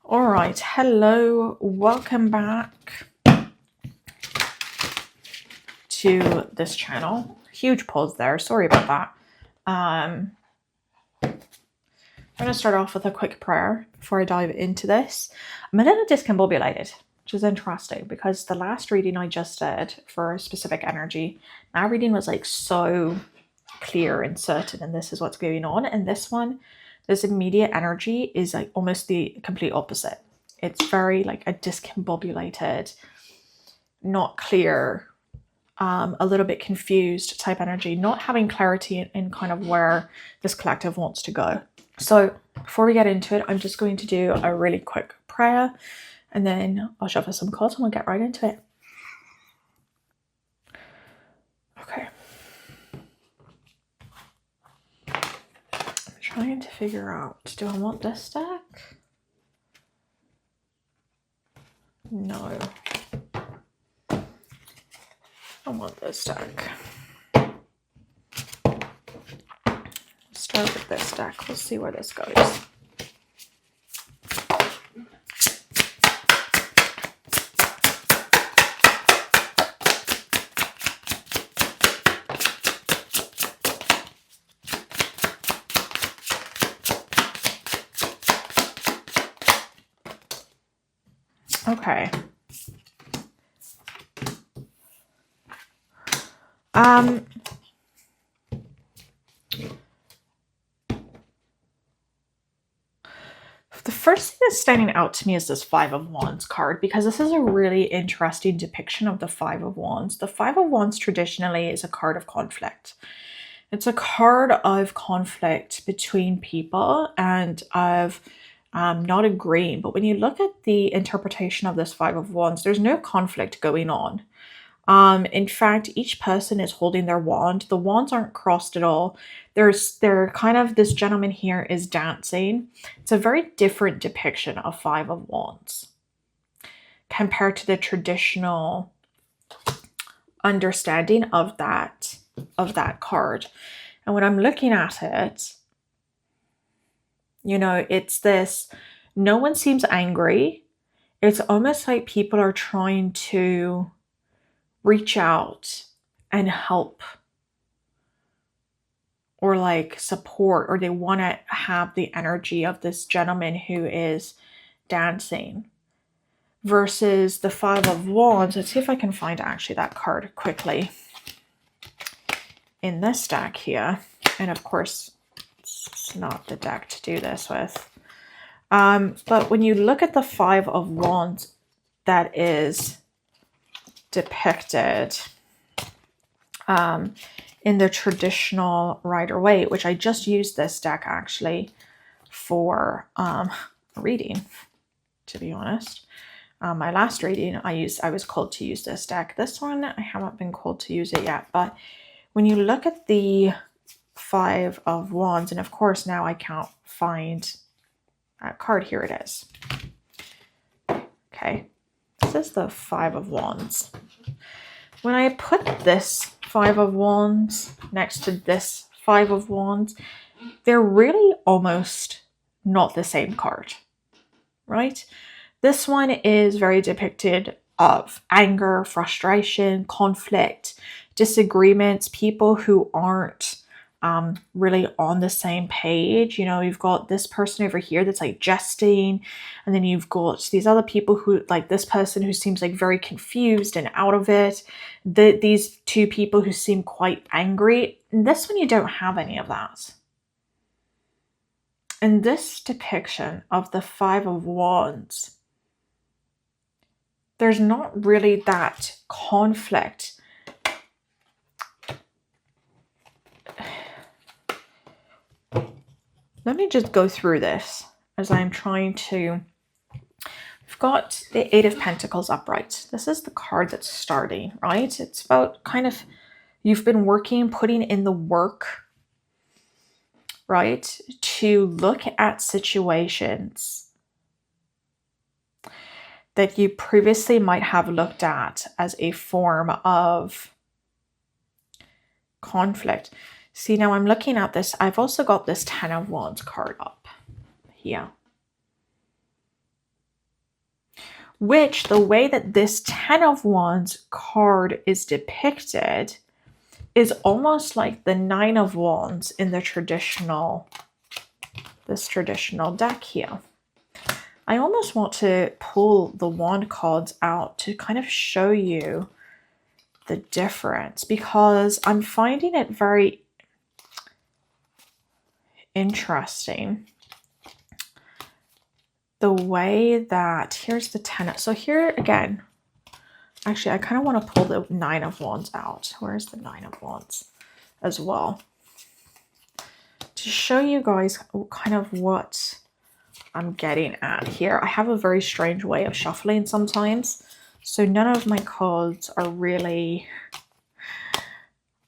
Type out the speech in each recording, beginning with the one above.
All right, hello, welcome back to this channel. Huge pause there, sorry about that. I'm going to start off with a quick prayer before I dive into this. I'm a little discombobulated, which is interesting because the last reading I just did for a specific energy, that reading was like so clear and certain, and this is what's going on. And this one, this immediate energy is like almost the complete opposite. It's very like a discombobulated, not clear, a little bit confused type energy, not having clarity in kind of where this collective wants to go. So before we get into it, I'm just going to do a really quick prayer and then I'll shuffle some cards and we'll get right into it. Okay. I'm trying to figure out, do I want this deck? No. I want this deck. Start with this deck. Let's see where this goes. Okay. The first thing that's standing out to me is this Five of Wands card, because this is a really interesting depiction of the Five of Wands. The Five of Wands traditionally is a card of conflict. It's a card of conflict between people and of not agreeing. But when you look at the interpretation of this Five of Wands, there's no conflict going on. In fact, each person is holding their wand. The wands aren't crossed at all. They're kind of, this gentleman here is dancing. It's a very different depiction of Five of Wands compared to the traditional understanding of that card. And when I'm looking at it, you know, it's this, no one seems angry. It's almost like people are trying to reach out and help or like support, or they want to have the energy of this gentleman who is dancing, versus the Five of Wands. Let's see if I can find actually that card quickly in this deck here. And of course, it's not the deck to do this with. But when you look at the Five of Wands that is depicted in the traditional Rider-Waite, which I just used this deck actually for reading, to be honest. My last reading I was called to use this deck. This one I haven't been called to use it yet, but when you look at the Five of Wands, and of course now I can't find that card, here it is. Okay, this is the Five of Wands. When I put this Five of Wands next to this Five of Wands, they're really almost not the same card, right? This one is very depicted of anger, frustration, conflict, disagreements, people who aren't really on the same page. You know, you've got this person over here that's like jesting, and then you've got these other people who, like this person who seems like very confused and out of it. These two people who seem quite angry. And this one, you don't have any of that. In this depiction of the Five of Wands, there's not really that conflict. Let me just go through this as I'm trying to. We've got the Eight of Pentacles upright. This is the card that's starting, right? It's about kind of, you've been working, putting in the work, right? To look at situations that you previously might have looked at as a form of conflict. See, now I'm looking at this. I've also got this Ten of Wands card up here. which the way that this 10 of Wands card is depicted is almost like the 9 of Wands in the this traditional deck here. I almost want to pull the wand cards out to kind of show you the difference, because I'm finding it very interesting the way that, here's the 10. So here again, actually I kind of want to pull the 9 of Wands out. Where's the 9 of Wands as well, to show you guys kind of what I'm getting at here. I have a very strange way of shuffling sometimes, so none of my cards are really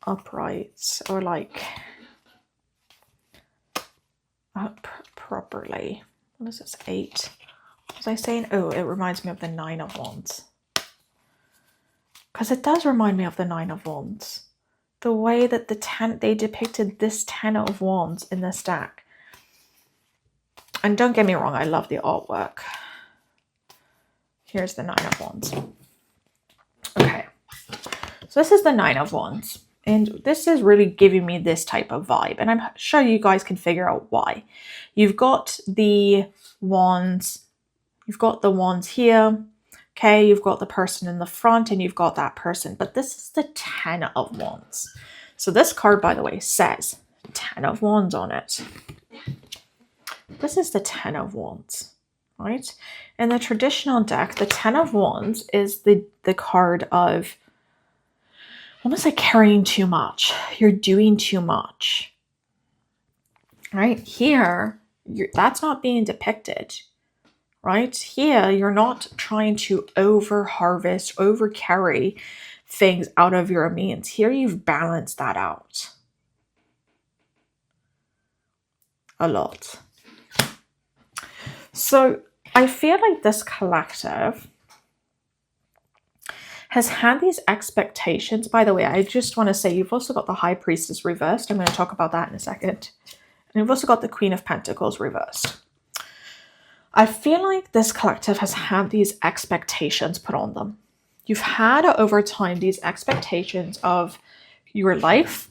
upright or like up properly. What is this? 8. What was I saying? Oh, it reminds me of the 9 of Wands. Because it does remind me of the 9 of Wands. The way that they depicted this 10 of Wands in this deck. And don't get me wrong, I love the artwork. Here's the 9 of Wands. Okay. So this is the 9 of Wands. And this is really giving me this type of vibe. And I'm sure you guys can figure out why. You've got the wands. You've got the wands here. Okay, you've got the person in the front and you've got that person. But this is the 10 of Wands. So this card, by the way, says 10 of Wands on it. This is the 10 of Wands, right? In the traditional deck, the 10 of Wands is the card of almost like carrying too much. You're doing too much, right? Here, that's not being depicted, right? Here, you're not trying to over-harvest, over-carry things out of your means. Here, you've balanced that out a lot. So I feel like this collective has had these expectations. By the way, I just want to say you've also got the High Priestess reversed. I'm going to talk about that in a second. And you've also got the Queen of Pentacles reversed. I feel like this collective has had these expectations put on them. You've had over time these expectations of your life,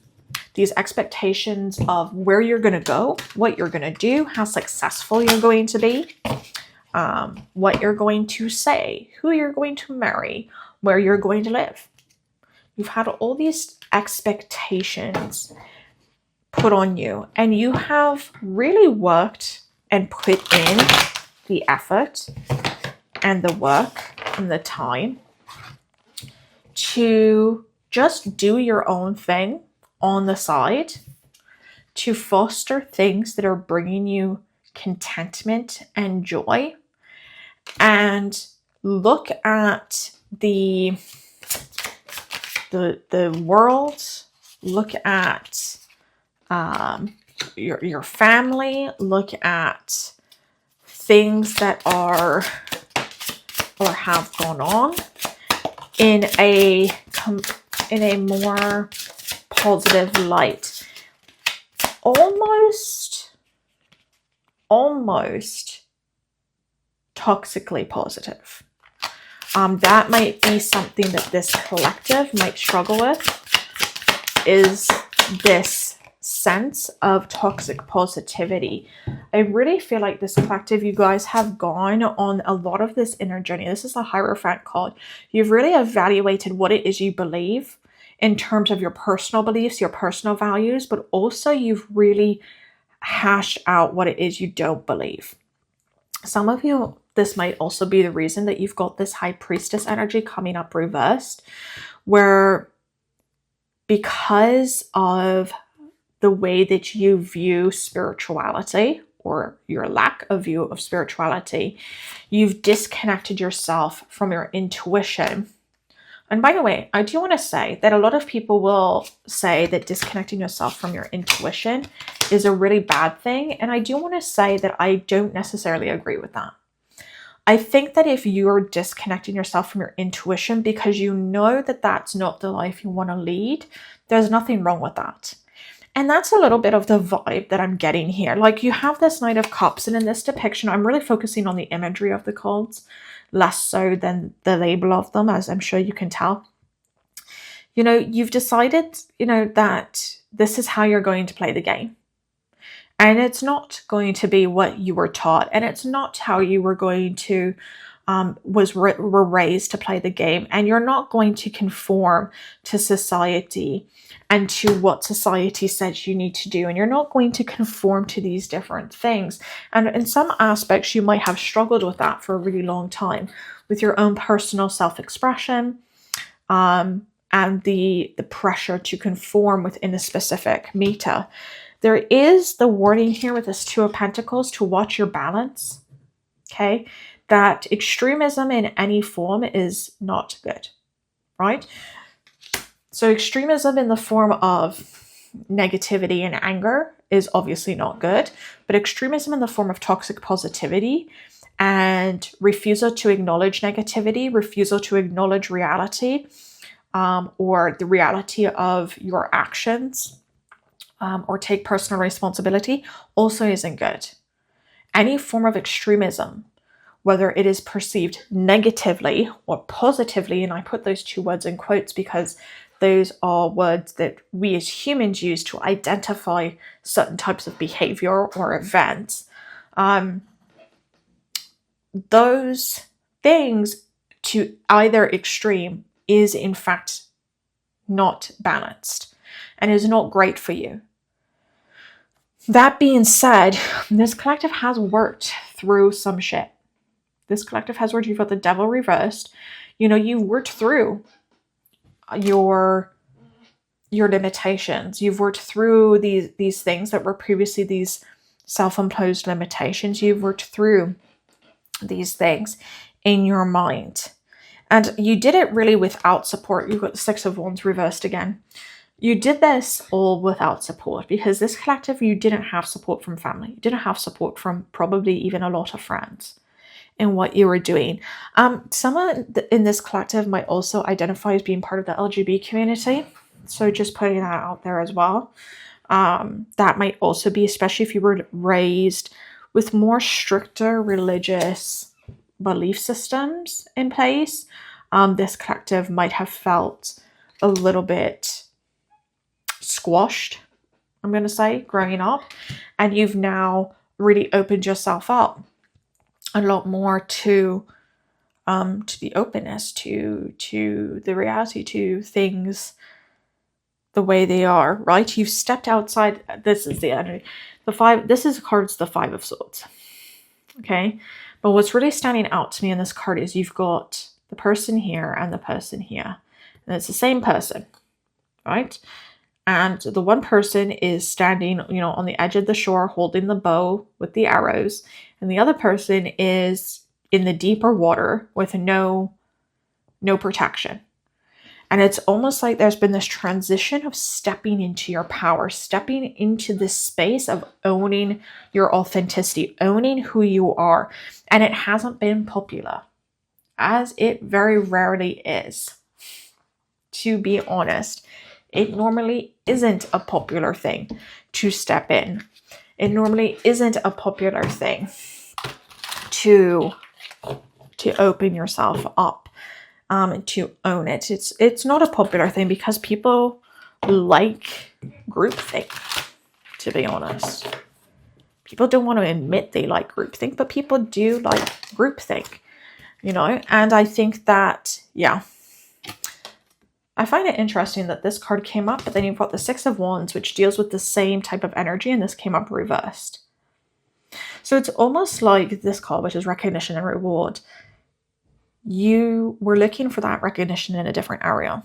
these expectations of where you're going to go, what you're going to do, how successful you're going to be, what you're going to say, who you're going to marry, where you're going to live. You've had all these expectations put on you, and you have really worked and put in the effort and the work and the time to just do your own thing on the side, to foster things that are bringing you contentment and joy, and look at the world, look at your family, look at things that are or have gone on in a more positive light. Almost toxically positive. That might be something that this collective might struggle with, is this sense of toxic positivity. I really feel like this collective, you guys have gone on a lot of this inner journey. This is the Hierophant card. You've really evaluated what it is you believe in terms of your personal beliefs, your personal values, but also you've really hashed out what it is you don't believe. Some of you, this might also be the reason that you've got this High Priestess energy coming up reversed, where because of the way that you view spirituality, or your lack of view of spirituality, you've disconnected yourself from your intuition. And by the way, I do want to say that a lot of people will say that disconnecting yourself from your intuition is a really bad thing. And I do want to say that I don't necessarily agree with that. I think that if you're disconnecting yourself from your intuition because you know that that's not the life you want to lead, there's nothing wrong with that. And that's a little bit of the vibe that I'm getting here. Like, you have this Knight of Cups, and in this depiction, I'm really focusing on the imagery of the cards, less so than the label of them, as I'm sure you can tell. You know, you've decided, you know, that this is how you're going to play the game. And it's not going to be what you were taught, and it's not how you were going to were raised to play the game, and you're not going to conform to society and to what society says you need to do, and you're not going to conform to these different things. And in some aspects, you might have struggled with that for a really long time, with your own personal self-expression, and the pressure to conform within a specific meter. There is the wording here with this Two of Pentacles to watch your balance, okay? That extremism in any form is not good, right? So extremism in the form of negativity and anger is obviously not good, but extremism in the form of toxic positivity and refusal to acknowledge negativity, refusal to acknowledge reality, or the reality of your actions, or take personal responsibility, also isn't good. Any form of extremism, whether it is perceived negatively or positively, and I put those two words in quotes because those are words that we as humans use to identify certain types of behavior or events. Those things to either extreme is in fact not balanced and is not great for you. That being said, this collective has worked through some shit. This collective has worked. You've got the Devil reversed. You know, you've worked through your limitations. You've worked through these things that were previously these self-imposed limitations. You've worked through these things in your mind. And you did it really without support. You've got the Six of Wands reversed again. You did this all without support, because this collective, you didn't have support from family. You didn't have support from probably even a lot of friends in what you were doing. Someone in this collective might also identify as being part of the LGBT community. So just putting that out there as well. That might also be, especially if you were raised with more stricter religious belief systems in place. This collective might have felt a little bit squashed, I'm going to say, growing up, and you've now really opened yourself up a lot more to the openness, to the reality, to things the way they are, right? You've stepped outside. This is the energy. This is cards, the Five of Swords. Okay. But what's really standing out to me in this card is you've got the person here and the person here. And it's the same person, right? And the one person is standing, you know, on the edge of the shore holding the bow with the arrows. And the other person is in the deeper water with no protection. And it's almost like there's been this transition of stepping into your power, stepping into this space of owning your authenticity, owning who you are. And it hasn't been popular, as it very rarely is. To be honest, it normally isn't a popular thing to step in. It normally isn't a popular thing to open yourself up, to own it. It's not a popular thing because people like groupthink, to be honest. People don't want to admit they like groupthink, but people do like groupthink, you know? And I think that, yeah, I find it interesting that this card came up, but then you've got the Six of Wands, which deals with the same type of energy, and this came up reversed. So it's almost like this card, which is recognition and reward. You were looking for that recognition in a different area.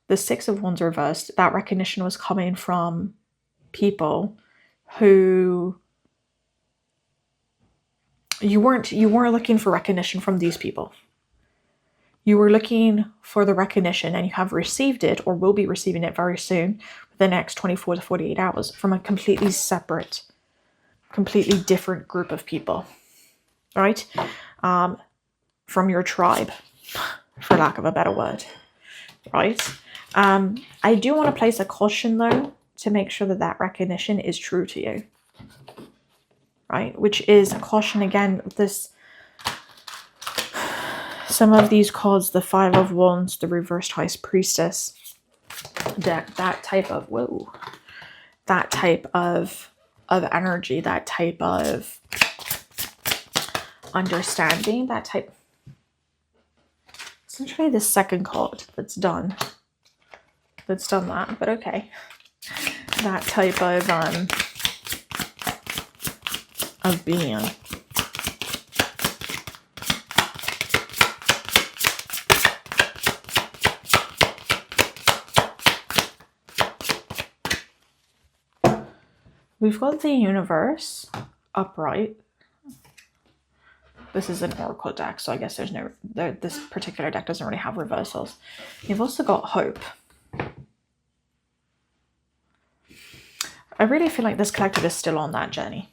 The Six of Wands reversed, that recognition was coming from people who you weren't looking for recognition from these people. You were looking for the recognition, and you have received it, or will be receiving it very soon, within the next 24 to 48 hours, from a completely separate, completely different group of people, right? From your tribe, for lack of a better word, right? I do want to place a caution though, to make sure that that recognition is true to you, right? Which is a caution again. This, some of these cards, the Five of Wands, the reversed High Priestess, that type of that type of energy, that type of understanding, that type. Essentially, the second card that's done that, but okay. That type of being. We've got the Universe upright. This is an Oracle deck, so I guess there's no, this particular deck doesn't really have reversals. You've also got Hope. I really feel like this collective is still on that journey.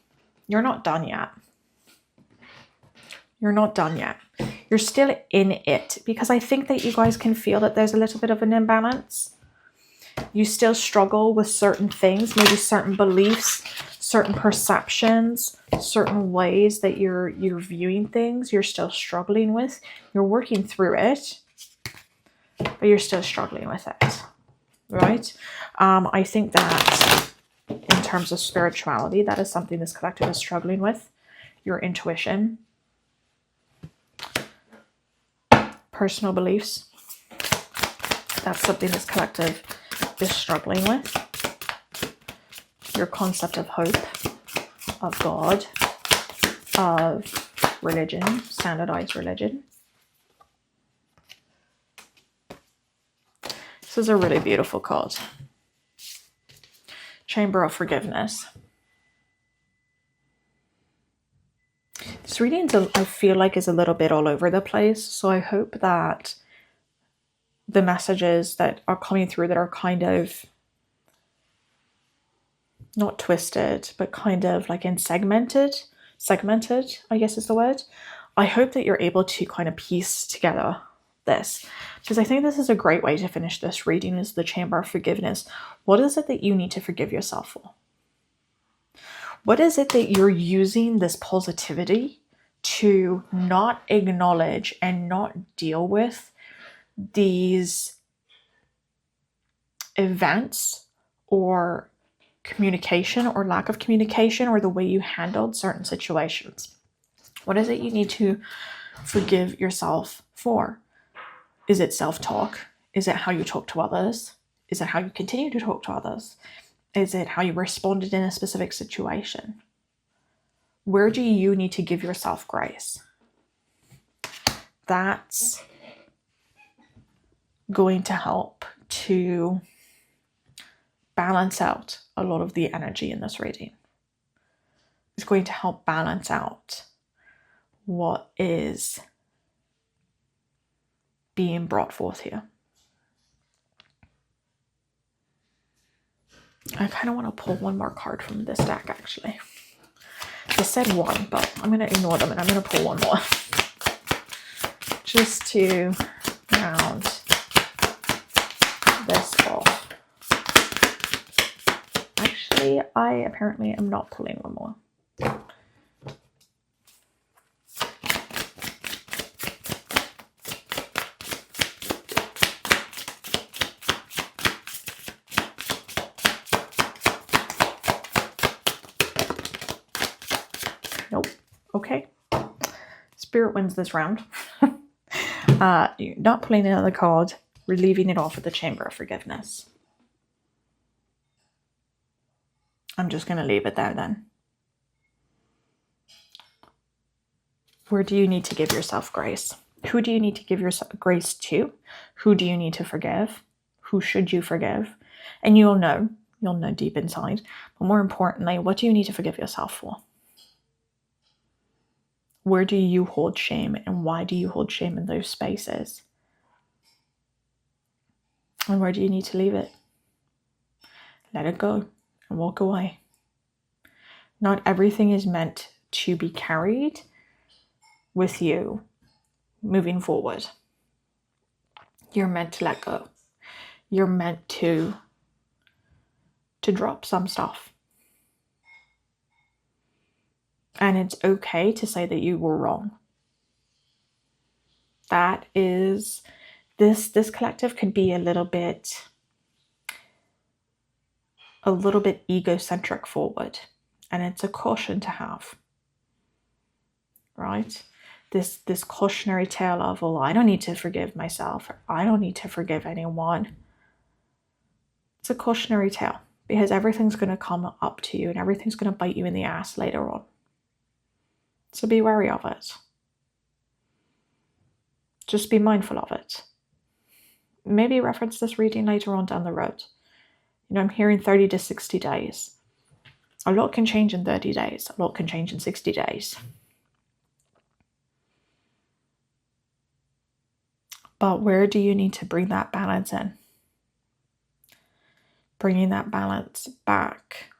You're not done yet. You're not done yet. You're still in it, because I think that you guys can feel that there's a little bit of an imbalance. You still struggle with certain things, maybe certain beliefs, certain perceptions, certain ways that you're viewing things. You're still struggling with. You're working through it, but you're still struggling with it, right? I think that in terms of spirituality, that is something this collective is struggling with. Your intuition, personal beliefs. That's something this collective is struggling with. Your concept of hope, of God, of religion, standardized religion. This is a really beautiful card. Chamber of Forgiveness. This reading, I feel like, is a little bit all over the place, so I hope that the messages that are coming through that are kind of not twisted, but kind of like in segmented, I guess is the word. I hope that you're able to kind of piece together this, because I think this is a great way to finish this reading, is the Chamber of Forgiveness. What is it that you need to forgive yourself for? What is it that you're using this positivity to not acknowledge and not deal with these events or communication or lack of communication, or the way you handled certain situations? What is it you need to forgive yourself for? Is it self-talk? Is it how you talk to others? Is it how you continue to talk to others? Is it how you responded in a specific situation? Where do you need to give yourself grace? That's going to help to balance out a lot of the energy in this reading. It's going to help balance out what is being brought forth here. I kind of want to pull one more card from this deck, actually. They said one, but I'm going to ignore them and I'm going to pull one more. Just to round this off. Actually, I apparently am not pulling one more. Nope. Okay. Spirit wins this round. You're not pulling another card. We're leaving it off at the Chamber of Forgiveness. I'm just going to leave it there then. Where do you need to give yourself grace? Who do you need to give yourself grace to? Who do you need to forgive? Who should you forgive? And you'll know deep inside. But more importantly, what do you need to forgive yourself for? Where do you hold shame, and why do you hold shame in those spaces? And where do you need to leave it? Let it go and walk away. Not everything is meant to be carried with you moving forward. You're meant to let go. you're meant to drop some stuff. And it's okay to say that you were wrong. That is, this collective could be a little bit egocentric forward, and it's a caution to have, right? This cautionary tale of, well, I don't need to forgive myself, or I don't need to forgive anyone. It's a cautionary tale, because everything's going to come up to you and everything's going to bite you in the ass later on. So be wary of it. Just be mindful of it. Maybe reference this reading later on down the road. You know, I'm hearing 30 to 60 days. A lot can change in 30 days. A lot can change in 60 days. But where do you need to bring that balance in? Bringing that balance back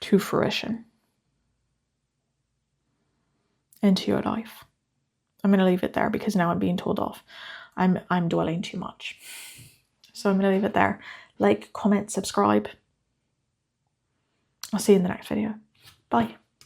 to fruition into your life. I'm going to leave it there because now I'm being told off. I'm dwelling too much. So I'm going to leave it there. Like, comment, subscribe. I'll see you in the next video. Bye.